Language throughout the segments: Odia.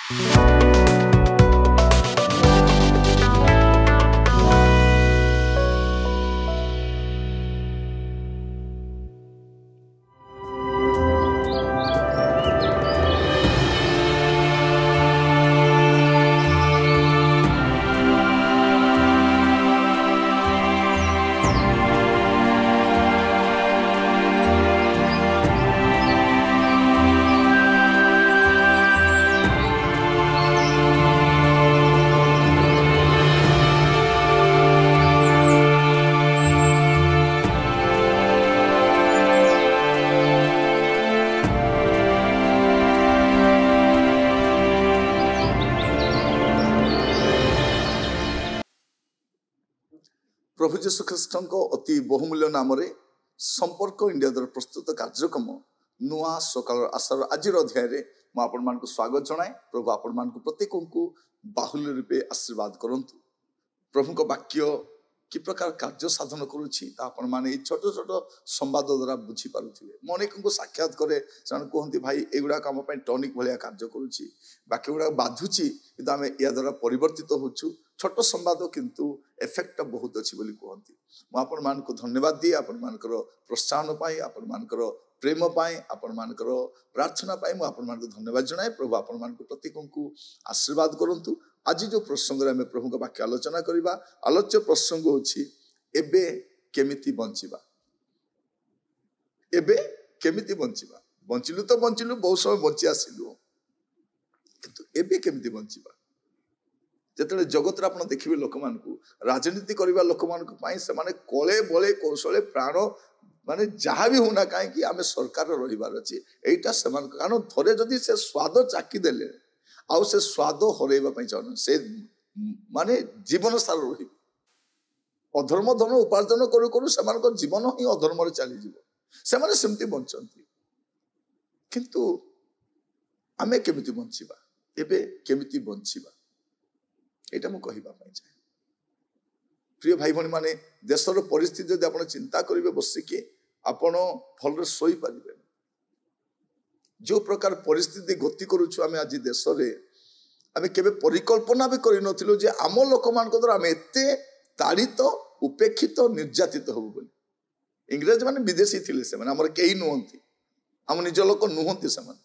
प्रभु जीशु ख्रीष्ट अति बहुमूल्य नाम संपर्क इंडिया द्वारा प्रस्तुत कार्यक्रम नुआ सकाल आशार आज अध्याय मुझे स्वागत जनाए। प्रभु आपण मान प्रत्येक को बाहुल्य रूपे आशीर्वाद करंतु। प्रभु वाक्य कि प्रकार कार्य साधन करुच्ची मैंने छोट छोट संवाद द्वारा बुझी पारे। मैं अनेक को साक्षात करे कहते भाई एगुड़ा आम टनिक भाया कार्य करुच्ची बाकी गुड़ा बाधुची कि आम या द्वारा परिवर्तित होचु। छोट संवाद किंतु एफेक्ट बहुत अच्छी बोली कहती। मुझे मान धन्यवाद दिए आपण मानकर प्रोत्साहन पाई आपण मानकर प्रेम पाई आपण मानकर प्रार्थना पाई मुझे धन्यवाद जनाए। प्रभु आपण मान प्रत्येक को आशीर्वाद करंतु। आज जो प्रसंग में प्रभु का वाक्य आलोचना करवा आलोच्य प्रसंग होछि एबे केमिति बंचिबा। एबे केमिति बंचिबा बंचिलु तो बंचिलु बहुत समय बंची आसिलु किंतु एबे केमिति बंचिबा। जेतले जगत आप देखिए लोक मान राजनीति करवा लोक मान कले बले कौशले प्राण माने जहाँ भी होना कहीं आम सरकार रही अच्छी यहीटा से कारण थरे जदि से स्वाद चाकी देले आउ से स्वाद हरइबा चाहना से माने जीवन सार रही अधर्म धन उपार्जन करू करू से जीवन ही अधर्म चली से सेमती बंचती किंतु आमे केमिति बंचिबा एबे केमिति बंचिबा एटा मु कहिबा पई चाहे। प्रिय भाई भणी माने देशर परिस्थिति जदि आपण चिंता करिवे बसिके आपण भलरे सोई पारिबे। जो प्रकार परिस्थिति गति करूछु आमे आज देश रे आमे केबे परिकल्पना भी करि नथिलु जे आम लोक मान को द्वारा आमे एते ताड़ित उपेक्षित निर्यातित होबो बोली। इंग्रज माने विदेशी थिले से माने हमर केही नुहंती हम निज लोक नुहंती से माने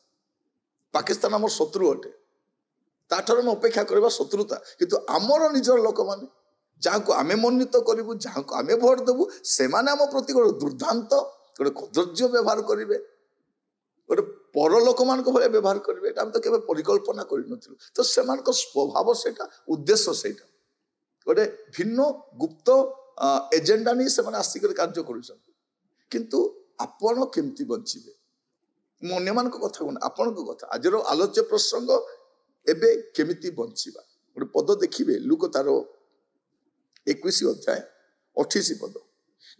पाकिस्तान हमर शत्रु अटे ताठर में अपेक्षा करवा शत्रुता किंतु आमर निजर लोक माने जहाँ को आमे मनोनीत करूँ जहाँ को आमे भोट देवु से आम प्रति गोटे दुर्दांत गोटे कदर्य व्यवहार करेंगे गोटे पर लोक मान भाई व्यवहार करेंगे तो केवल परिकल्पना कर तो से स्वभाव से उद्देश्य से गोटे भिन्न गुप्त एजेंडा नहीं से आसिक कार्य करूँ आपण केमती बंचे मु अन्य कथा कहूँ आपण कथा आज आलोच्य प्रसंग एबे केमिति बंचिबा गोटे पद देखिए लुक तार 21 अध्याय 28 पद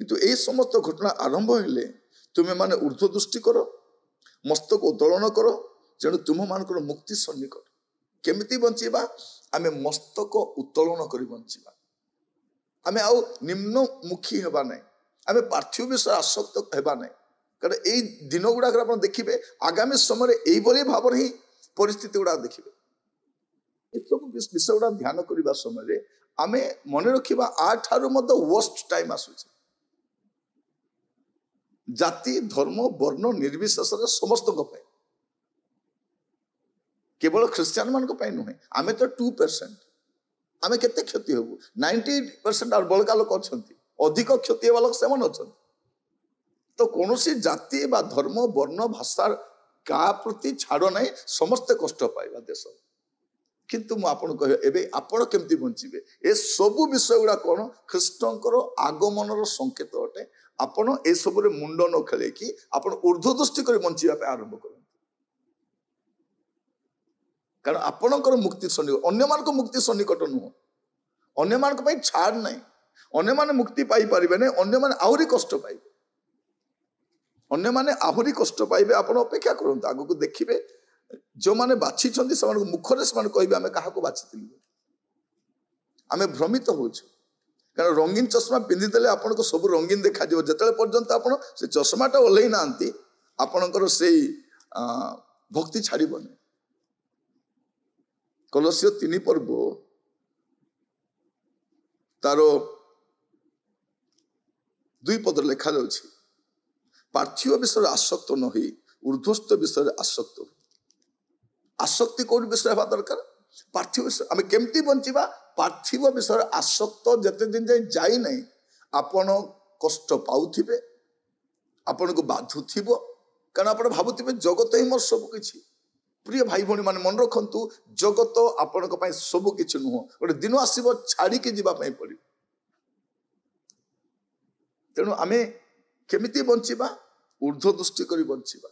किंतु ए समस्त घटना आरंभ हेले तुमे माने ऊर्ध्व दृष्टि कर मस्तक उत्तोलन कर जेणु तुम मानकर मुक्ति सन्निकट। केमिति बंचिबा आमे मस्तक उत्तोलन करी बंचिबा आमे आउ निम्नमुखी हेबा नै आमे पार्थिव विषय आसक्त हेबा नै कारण एई दिन गुडाक आपण देखिबे आगामी समय एई बोली भाव ही परिस्थिति गुडा देखिबे सब विषय गुड़ा ध्यान करने समय आमे मन रखा आठार वर्स्ट टाइम आसूचे जाति धर्म वर्ण निर्विशेष समस्त केवल ख्रिस्टियन मान नुहे आमे तो 2% आमे केते क्षति होबु 90% और बड़का लोक अच्छा अधिक क्षति होगा लोक से अच्छा तो कौन सी जाति बा धर्म वर्ण भाषा का प्रति छाड़ ना समस्ते कष्ट पाइबा देश किंतु मुझे कहे आपण केमती बंचे ए सबू विषय गुड़ा कौन ख्रीष्टर आगमन संकेत अटे। आपण ए सब मुंड न खेले कि आपण ऊर्ध्व दृष्टि कर बंचापी आरंभ कर कारण आपणकर मुक्ति सन्निकट अन्य मान मुक्ति सन्निकट नुह अन्य मान छाड़ ना अन्य माने मुक्ति पाई पारे ना अन्य माने आहरी कष्ट पाइबे अन्य माने आहरी कष्ट पाइबे। आपण अपेक्षा करंतु आगु को देखिबे जो माने बाछि छंती से मुखरे से कहबे आमे काहा को बाछिथिलु आमे भ्रमित होछु कारण रंगीन चश्मा पिंधि देले आपण को सब रंगीन देखा दियो जतले पर्यंत आपण से चश्माटा ओल्है नांती आपणकर से भक्ति छाड़िबने କଲୋସିୟ 3 ପର୍ବ ତାର 2 ପଦରେ ଲେଖାଯାଉଛି, ପାର୍ଥିବ ବିଷୟରେ ଆସକ୍ତ ନ ହୋଇ ଊର୍ଦ୍ଧ୍ୱସ୍ଥ ବିଷୟରେ ଆସକ୍ତ। ଆସକ୍ତି କୋଉଠି ବିଷୟ ହେବା ଦରକାର? ପାର୍ଥିବ ବିଷୟ। ଆମେ କେମିତି ବଞ୍ଚିବା? ପାର୍ଥିବ ବିଷୟରେ ଆସକ୍ତ ଯେତେ ଦିନ ଯାଏ ଯାଇନାହିଁ, ଆପଣ କଷ୍ଟ ପାଉଥିବେ, ଆପଣଙ୍କୁ ବାଧୁଥିବ, କାରଣ ଆପଣ ଭାବୁଥିବେ ଜଗତ ହିଁ ମୋର ସବୁ କିଛି। ପ୍ରିୟ ଭାଇ ଭଉଣୀ ମାନେ ମନେ ରଖନ୍ତୁ, ଜଗତ ଆପଣଙ୍କ ପାଇଁ ସବୁ କିଛି ନୁହଁ। ଗୋଟେ ଦିନ ଆସିବ ଛାଡ଼ିକି ଯିବା ପାଇଁ ପଡ଼ିବ। ତେଣୁ ଆମେ କେମିତି ବଞ୍ଚିବା? ଊର୍ଦ୍ଧ୍ୱ ଦୃଷ୍ଟି କରି ବଞ୍ଚିବା।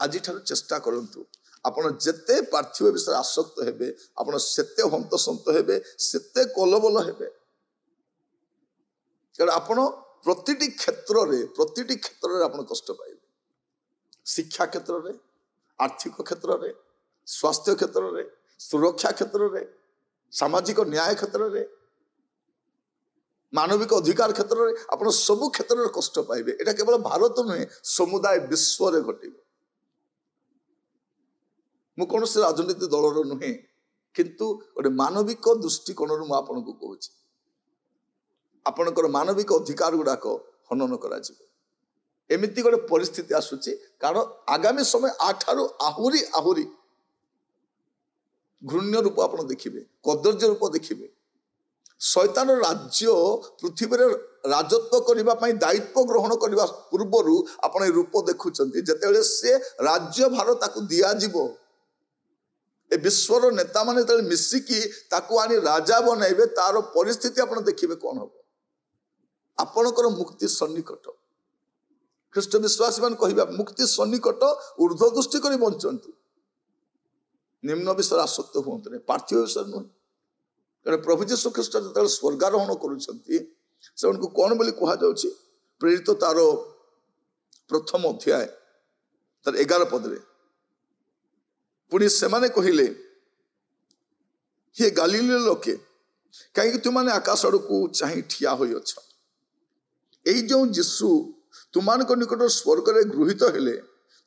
ଆଜିଠାରୁ ଚେଷ୍ଟା କରନ୍ତୁ, ଆପଣ ଯେତେ ପାର୍ଥିବ ବିଷୟରେ ଆସକ୍ତ ହେବେ, ଆପଣ ସେତେ ହନ୍ତସନ୍ତ ହେବେ, ସେତେ କଲବଲ ହେବେ। କାରଣ ଆପଣ ପ୍ରତିଟି କ୍ଷେତ୍ରରେ ଆପଣ କଷ୍ଟ ପାଇବେ। ଶିକ୍ଷା କ୍ଷେତ୍ରରେ, ଆର୍ଥିକ କ୍ଷେତ୍ରରେ, ସ୍ୱାସ୍ଥ୍ୟ କ୍ଷେତ୍ରରେ, ସୁରକ୍ଷା କ୍ଷେତ୍ରରେ, ସାମାଜିକ ନ୍ୟାୟ କ୍ଷେତ୍ରରେ, ମାନବିକ ଅଧିକାର କ୍ଷେତ୍ରରେ, ଆପଣ ସବୁ କ୍ଷେତ୍ରରେ କଷ୍ଟ ପାଇବେ। ଏଟା କେବଳ ଭାରତ ନୁହେଁ, ସମୁଦାୟ ବିଶ୍ୱରେ ଘଟିବ। ମୁଁ କୌଣସି ରାଜନୀତି ଦଳର ନୁହେଁ, କିନ୍ତୁ ଗୋଟେ ମାନବିକ ଦୃଷ୍ଟିକୋଣରୁ ମୁଁ ଆପଣଙ୍କୁ କହୁଛି, ଆପଣଙ୍କର ମାନବିକ ଅଧିକାର ଗୁଡାକ ହନନ କରାଯିବ। ଏମିତି ଗୋଟେ ପରିସ୍ଥିତି ଆସୁଛି, କାରଣ ଆଗାମୀ ସମୟ ଆଠାରୁ ଆହୁରି ଘୃଣ୍ୟ ରୂପ ଆପଣ ଦେଖିବେ, କଦର୍ଯ୍ୟ ରୂପ ଦେଖିବେ। ଶୈତାନ ରାଜ୍ୟ ପୃଥିବୀରେ ରାଜତ୍ୱ କରିବା ପାଇଁ ଦାୟିତ୍ୱ ଗ୍ରହଣ କରିବା ପୂର୍ବରୁ ଆପଣ ଏ ରୂପ ଦେଖୁଛନ୍ତି। ଯେତେବେଳେ ସେ ରାଜ୍ୟ ଭାର ତାକୁ ଦିଆଯିବ, ଏ ବିଶ୍ୱର ନେତାମାନେ ଯେତେବେଳେ ମିଶିକି ତାକୁ ଆଣି ରାଜା ବନାଇବେ, ତାର ପରିସ୍ଥିତି ଆପଣ ଦେଖିବେ କଣ ହବ। ଆପଣଙ୍କର ମୁକ୍ତି ସନ୍ନିକଟ। ଖ୍ରୀଷ୍ଟ ବିଶ୍ୱାସୀ ମାନେ କହିବା ମୁକ୍ତି ସନ୍ନିକଟ, ଊର୍ଦ୍ଧ୍ୱ ଦୃଷ୍ଟି କରି ବଞ୍ଚନ୍ତୁ। ନିମ୍ନ ବିଷୟରେ ଆସକ୍ତ ହୁଅନ୍ତୁ ନାହିଁ, ପାର୍ଥିବ ବିଷୟରେ ନୁହେଁ। କାରଣ ପ୍ରଭୁ ଯୀଶୁ ଖ୍ରୀଷ୍ଟ ଯେତେବେଳେ ସ୍ୱର୍ଗାରୋହଣ କରୁଛନ୍ତି, ସେମାନଙ୍କୁ କଣ ବୋଲି କୁହାଯାଉଛି? ପ୍ରେରିତ ତାର 1ମ ଅଧ୍ୟାୟ ତାର 11 ପଦରେ, ପୁଣି ସେମାନେ କହିଲେ, ହେ ଗାଲିଲୀୟ ଲୋକେ, କାହିଁକି ତୁମାନେ ଆକାଶ ଆଡ଼କୁ ଚାହିଁ ଠିଆ ହୋଇଅଛ? ଏଇ ଯେଉଁ ଯୀଶୁ ତୁମାନଙ୍କ ନିକଟରେ ସ୍ୱର୍ଗରେ ଗୃହୀତ ହେଲେ,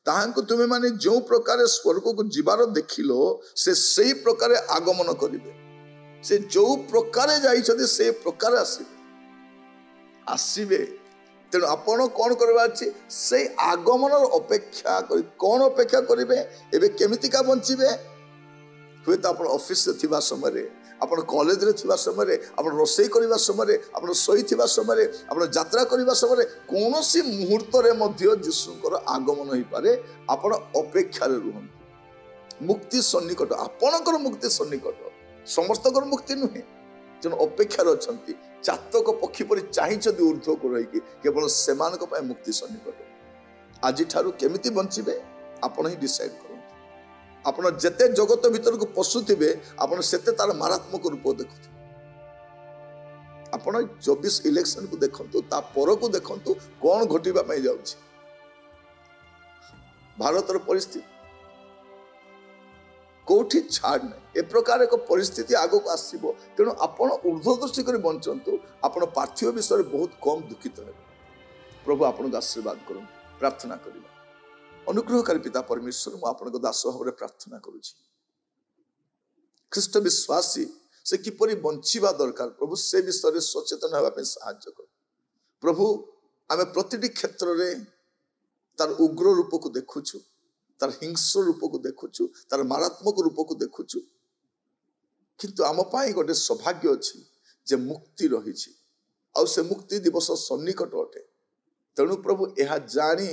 ତାହାଙ୍କୁ ତୁମେମାନେ ଯେଉଁ ପ୍ରକାର ସ୍ୱର୍ଗକୁ ଯିବାର ଦେଖିଲ, ସେ ସେଇ ପ୍ରକାରେ ଆଗମନ କରିବେ। ସେ ଯୋଉ ପ୍ରକାରେ ଯାଇଛନ୍ତି ସେଇ ପ୍ରକାରେ ଆସିବେ। ତେଣୁ ଆପଣ କଣ କରିବାର ଅଛି? ସେଇ ଆଗମନର ଅପେକ୍ଷା କରି। କଣ ଅପେକ୍ଷା କରିବେ? ଏବେ କେମିତିକା ବଞ୍ଚିବେ? ହୁଏତ ଆପଣ ଅଫିସରେ ଥିବା ସମୟରେ, ଆପଣ କଲେଜରେ ଥିବା ସମୟରେ, ଆପଣ ରୋଷେଇ କରିବା ସମୟରେ, ଆପଣ ଶୋଇଥିବା ସମୟରେ, ଆପଣ ଯାତ୍ରା କରିବା ସମୟରେ, କୌଣସି ମୁହୂର୍ତ୍ତରେ ମଧ୍ୟ ଯୀଶୁଙ୍କର ଆଗମନ ହେଇପାରେ। ଆପଣ ଅପେକ୍ଷାରେ ରୁହନ୍ତୁ। ମୁକ୍ତି ସନ୍ନିକଟ, ଆପଣଙ୍କର ମୁକ୍ତି ସନ୍ନିକଟ, ସମସ୍ତଙ୍କର ମୁକ୍ତି ନୁହେଁ। ତେଣୁ ଅପେକ୍ଷାରେ ଅଛନ୍ତି, ଚାତକ ପକ୍ଷୀ ପରି ଚାହିଁଛନ୍ତି ଊର୍ଦ୍ଧ୍ୱକୁ ରହିକି, କେବଳ ସେମାନଙ୍କ ପାଇଁ ମୁକ୍ତି ସନ୍ନିକଟ। ଆଜିଠାରୁ କେମିତି ବଞ୍ଚିବେ ଆପଣ ହିଁ ଡିସାଇଡ୍ କରନ୍ତୁ। ଆପଣ ଯେତେ ଜଗତ ଭିତରକୁ ପଶୁଥିବେ, ଆପଣ ସେତେ ତାର ମାରାତ୍ମକ ରୂପ ଦେଖୁଥିବେ। ଆପଣ 24 ଇଲେକ୍ସନକୁ ଦେଖନ୍ତୁ, ତା ପରକୁ ଦେଖନ୍ତୁ କଣ ଘଟିବା ପାଇଁ ଯାଉଛି। ଭାରତର ପରିସ୍ଥିତି କୋଉଠି ଛାଡ ନାହିଁ। ଏ ପ୍ରକାର ଏକ ପରିସ୍ଥିତି ଆଗକୁ ଆସିବ। ତେଣୁ ଆପଣ ଊର୍ଦ୍ଧ୍ୱ ଦୃଷ୍ଟି କରି ବଞ୍ଚନ୍ତୁ। ଆପଣ ପାର୍ଥିବ ବିଷୟରେ ବହୁତ କମ ଦୁଃଖିତ ହେବେ। ପ୍ରଭୁ ଆପଣଙ୍କୁ ଆଶୀର୍ବାଦ କରନ୍ତୁ। ପ୍ରାର୍ଥନା କରିବା। ଅନୁଗ୍ରହକାରୀ ପିତା ପରମେଶ୍ୱର, ମୁଁ ଆପଣଙ୍କ ଦାସ ଭାବରେ ପ୍ରାର୍ଥନା କରୁଛି, ଖ୍ରୀଷ୍ଟ ବିଶ୍ୱାସୀ ସେ କିପରି ବଞ୍ଚିବା ଦରକାର ପ୍ରଭୁ, ସେ ବିଷୟରେ ସଚେତନ ହେବା ପାଇଁ ସାହାଯ୍ୟ କର। ପ୍ରଭୁ, ଆମେ ପ୍ରତିଟି କ୍ଷେତ୍ରରେ ତାର ଉଗ୍ର ରୂପକୁ ଦେଖୁଛୁ, ତାର ହିଂସ୍ର ରୂପକୁ ଦେଖୁଛୁ, ତାର ମାରାତ୍ମକ ରୂପକୁ ଦେଖୁଛୁ। କିନ୍ତୁ ଆମ ପାଇଁ ଗୋଟେ ସୌଭାଗ୍ୟ ଅଛି ଯେ ମୁକ୍ତି ରହିଛି, ଆଉ ସେ ମୁକ୍ତି ଦିବସ ସନ୍ନିକଟ ଅଟେ। ତେଣୁ ପ୍ରଭୁ, ଏହା ଜାଣି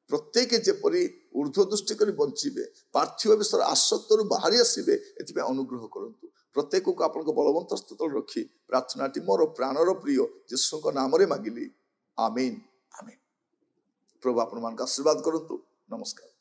ପ୍ରତ୍ୟେକ ଯେପରି ଊର୍ଦ୍ଧ୍ୱ ଦୃଷ୍ଟି କରି ବଞ୍ଚିବେ, ପାର୍ଥିବ ବିଷୟରେ ଆସକ୍ତରୁ ବାହାରି ଆସିବେ, ଏଥିପାଇଁ ଅନୁଗ୍ରହ କରନ୍ତୁ। ପ୍ରତ୍ୟେକକୁ ଆପଣଙ୍କ ବଳବନ୍ତ ସ୍ତୁତରେ ରଖି ପ୍ରାର୍ଥନାଟି ମୋର ପ୍ରାଣର ପ୍ରିୟ ଯୀଶୁଙ୍କ ନାମରେ ମାଗିଲି, ଆମେନ୍ ଆମେନ୍। ପ୍ରଭୁ ଆପଣମାନଙ୍କୁ ଆଶୀର୍ବାଦ କରନ୍ତୁ। ନମସ୍କାର।